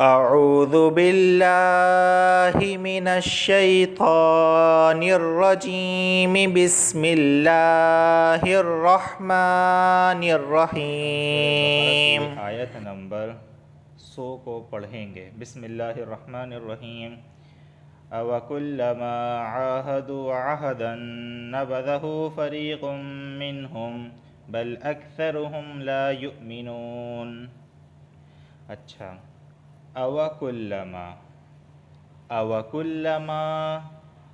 اعوذ باللہ من الشیطان الرجیم بسم اللہ الرحمن الرحیم۔ آیت نمبر 100 کو پڑھیں گے۔ بسم اللہ الرحمن الرحیم۔ أَوَكُلَّمَا عَاهَدُوا عَهْدًا نَبَذَهُ فَرِيقٌ مِّنْهُمْ بَلْ أَكْثَرُهُمْ لَا يُؤْمِنُونَ۔ اچھا، أَوَكُلَّمَا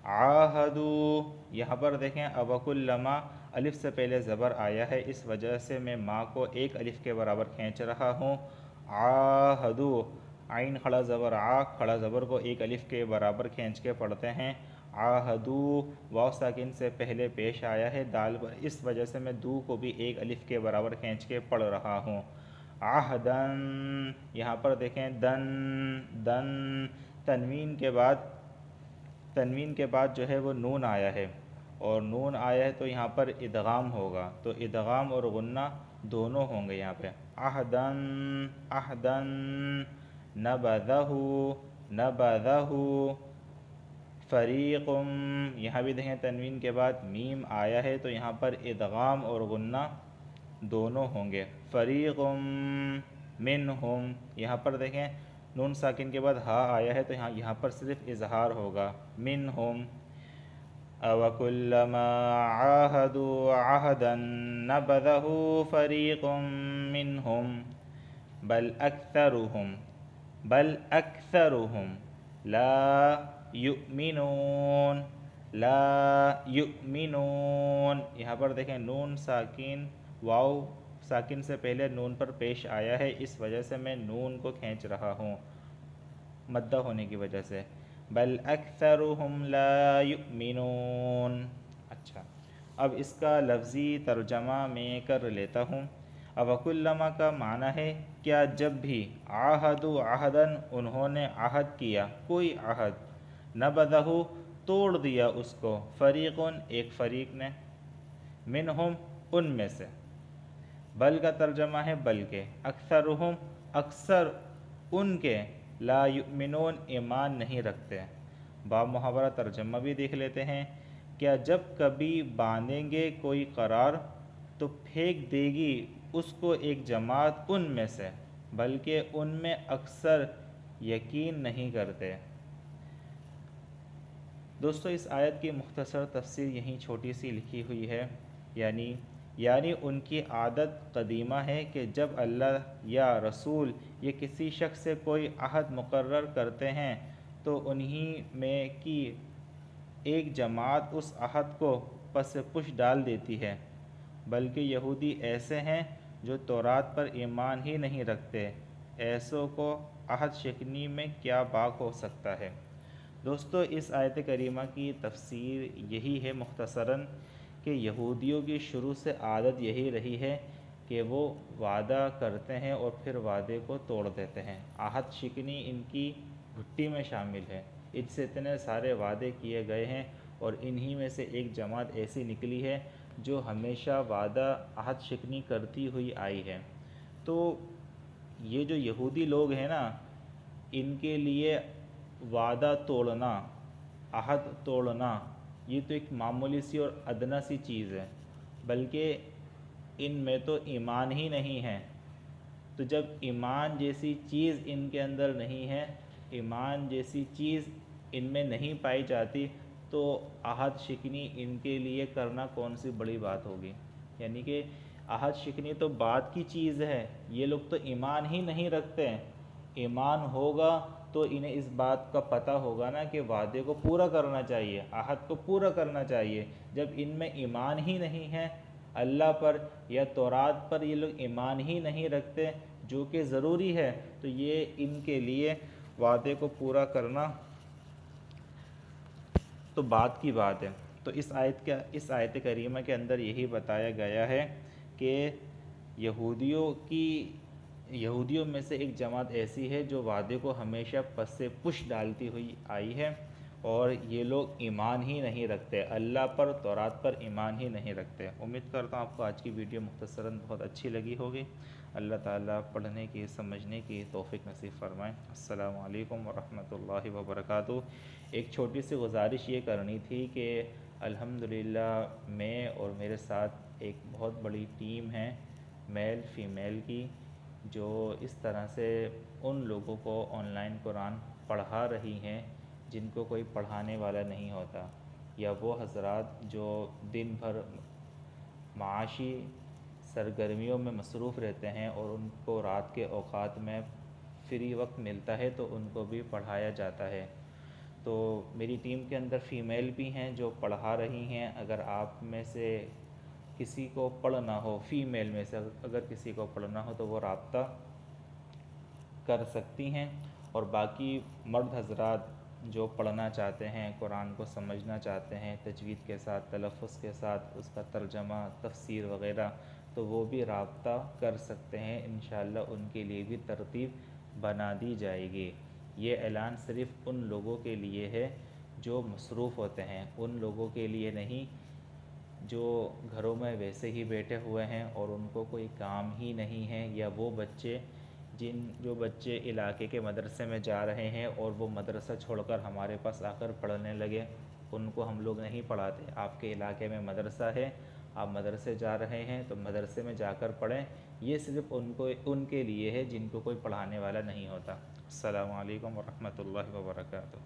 عَاهَدُوا، یہاں پر دیکھیں أَوَكُلَّمَا الف سے پہلے زبر آیا ہے، اس وجہ سے میں ما کو ایک الف کے برابر کھینچ رہا ہوں۔ عاہدو، عین کھڑا زبر آ، کھڑا زبر کو ایک الف کے برابر کھینچ کے پڑھتے ہیں۔ عاہدو واو ساکن سے پہلے پیش آیا ہے دال پر، اس وجہ سے میں دو کو بھی ایک الف کے برابر کھینچ کے پڑھ رہا ہوں۔ عہدن، یہاں پر دیکھیں دن دن، تنوین کے بعد جو ہے وہ نون آیا ہے، اور نون آیا ہے تو یہاں پر ادغام ہوگا، تو ادغام اور غنہ دونوں ہوں گے یہاں پہ۔ عہدن عہدن، نبذہ نبذہ، فریق، یہاں بھی دیکھیں تنوین کے بعد میم آیا ہے تو یہاں پر ادغام اور غنہ دونوں ہوں گے۔ فریق منہم، یہاں پر دیکھیں نون ساکن کے بعد ہا آیا ہے تو یہاں پر صرف اظہار ہوگا۔ منہم، أَوَكُلَّمَا عَاهَدُوا عَهْدًا نَبَذَهُ فَرِيقٌ مِّنْهُمْ بَلْ أَكْثَرُهُمْ لَا يُؤْمِنُونَ۔ لا يؤمنون، یہاں پر دیکھیں نون ساکن واو ساکن سے پہلے نون پر پیش آیا ہے، اس وجہ سے میں نون کو کھینچ رہا ہوں مدہ ہونے کی وجہ سے۔ بل اکثرهم لا یؤمنون۔ اچھا، اب اس کا لفظی ترجمہ میں کر لیتا ہوں۔ اوکلما کا معنی ہے کیا جب بھی، عاہدوا عہدن انہوں نے عہد کیا کوئی عہد، نبذہ توڑ دیا اس کو، فریقن ایک فریق نے، منہم ان میں سے، بل کا ترجمہ ہے بلکہ، اکثرہم اکثر ان کے، لا یؤمنون ایمان نہیں رکھتے۔ با محاورہ ترجمہ بھی دیکھ لیتے ہیں۔ کیا جب کبھی باندھیں گے کوئی قرار تو پھینک دے گی اس کو ایک جماعت ان میں سے، بلکہ ان میں اکثر یقین نہیں کرتے۔ دوستو، اس آیت کی مختصر تفسیر یہیں چھوٹی سی لکھی ہوئی ہے، یعنی ان کی عادت قدیمہ ہے کہ جب اللہ یا رسول یا کسی شخص سے کوئی عہد مقرر کرتے ہیں تو انہی میں کی ایک جماعت اس عہد کو پس پش ڈال دیتی ہے، بلکہ یہودی ایسے ہیں جو تورات پر ایمان ہی نہیں رکھتے، ایسوں کو عہد شکنی میں کیا باک ہو سکتا ہے۔ دوستو، اس آیت کریمہ کی تفسیر یہی ہے مختصراً کہ یہودیوں کی شروع سے عادت یہی رہی ہے کہ وہ وعدہ کرتے ہیں اور پھر وعدے کو توڑ دیتے ہیں۔ عہد شکنی ان کی گھٹی میں شامل ہے، ان سے اتنے سارے وعدے کیے گئے ہیں اور انہی میں سے ایک جماعت ایسی نکلی ہے جو ہمیشہ وعدہ عہد شکنی کرتی ہوئی آئی ہے۔ تو یہ جو یہودی لوگ ہیں نا، ان کے لیے وعدہ توڑنا، عہد توڑنا، یہ تو ایک معمولی سی اور ادنیٰ سی چیز ہے، بلکہ ان میں تو ایمان ہی نہیں ہے۔ تو جب ایمان جیسی چیز ان کے اندر نہیں ہے، ایمان جیسی چیز ان میں نہیں پائی جاتی، تو عہد شکنی ان کے لیے کرنا کون سی بڑی بات ہوگی؟ یعنی کہ عہد شکنی تو بات کی چیز ہے، یہ لوگ تو ایمان ہی نہیں رکھتے ہیں۔ ایمان ہوگا تو انہیں اس بات کا پتہ ہوگا نا کہ وعدے کو پورا کرنا چاہیے، عہد کو پورا کرنا چاہیے۔ جب ان میں ایمان ہی نہیں ہے اللہ پر یا تورات پر، یہ لوگ ایمان ہی نہیں رکھتے جو کہ ضروری ہے، تو یہ ان کے لیے وعدے کو پورا کرنا تو بات کی بات ہے۔ تو اس آیت کریمہ کے اندر یہی بتایا گیا ہے کہ یہودیوں میں سے ایک جماعت ایسی ہے جو وعدے کو ہمیشہ پس سے پش ڈالتی ہوئی آئی ہے، اور یہ لوگ ایمان ہی نہیں رکھتے، اللہ پر تورات پر ایمان ہی نہیں رکھتے۔ امید کرتا ہوں آپ کو آج کی ویڈیو مختصراً بہت اچھی لگی ہوگی۔ اللہ تعالیٰ پڑھنے کی سمجھنے کی توفیق نصیب فرمائیں۔ السلام علیکم ورحمۃ اللہ وبرکاتہ۔ ایک چھوٹی سی گزارش یہ کرنی تھی کہ الحمدللہ میں اور میرے ساتھ ایک بہت بڑی ٹیم ہے میل فیمیل کی، جو اس طرح سے ان لوگوں کو آن لائن قرآن پڑھا رہی ہیں جن کو کوئی پڑھانے والا نہیں ہوتا، یا وہ حضرات جو دن بھر معاشی سرگرمیوں میں مصروف رہتے ہیں اور ان کو رات کے اوقات میں فری وقت ملتا ہے تو ان کو بھی پڑھایا جاتا ہے۔ تو میری ٹیم کے اندر فیمیل بھی ہیں جو پڑھا رہی ہیں۔ اگر آپ میں سے کسی کو پڑھنا ہو، فیمیل میں سے اگر کسی کو پڑھنا ہو تو وہ رابطہ کر سکتی ہیں، اور باقی مرد حضرات جو پڑھنا چاہتے ہیں، قرآن کو سمجھنا چاہتے ہیں تجوید کے ساتھ، تلفظ کے ساتھ، اس کا ترجمہ، تفسیر وغیرہ، تو وہ بھی رابطہ کر سکتے ہیں۔ انشاءاللہ ان کے لیے بھی ترتیب بنا دی جائے گی۔ یہ اعلان صرف ان لوگوں کے لیے ہے جو مصروف ہوتے ہیں، ان لوگوں کے لیے نہیں جو گھروں میں ویسے ہی بیٹھے ہوئے ہیں اور ان کو کوئی کام ہی نہیں ہے، یا وہ بچے جو بچے علاقے کے مدرسے میں جا رہے ہیں اور وہ مدرسہ چھوڑ کر ہمارے پاس آ کر پڑھنے لگے، ان کو ہم لوگ نہیں پڑھاتے۔ آپ کے علاقے میں مدرسہ ہے، آپ مدرسے جا رہے ہیں تو مدرسے میں جا کر پڑھیں۔ یہ صرف ان کے لیے ہے جن کو کوئی پڑھانے والا نہیں ہوتا۔ السلام علیکم ورحمۃ اللہ وبرکاتہ۔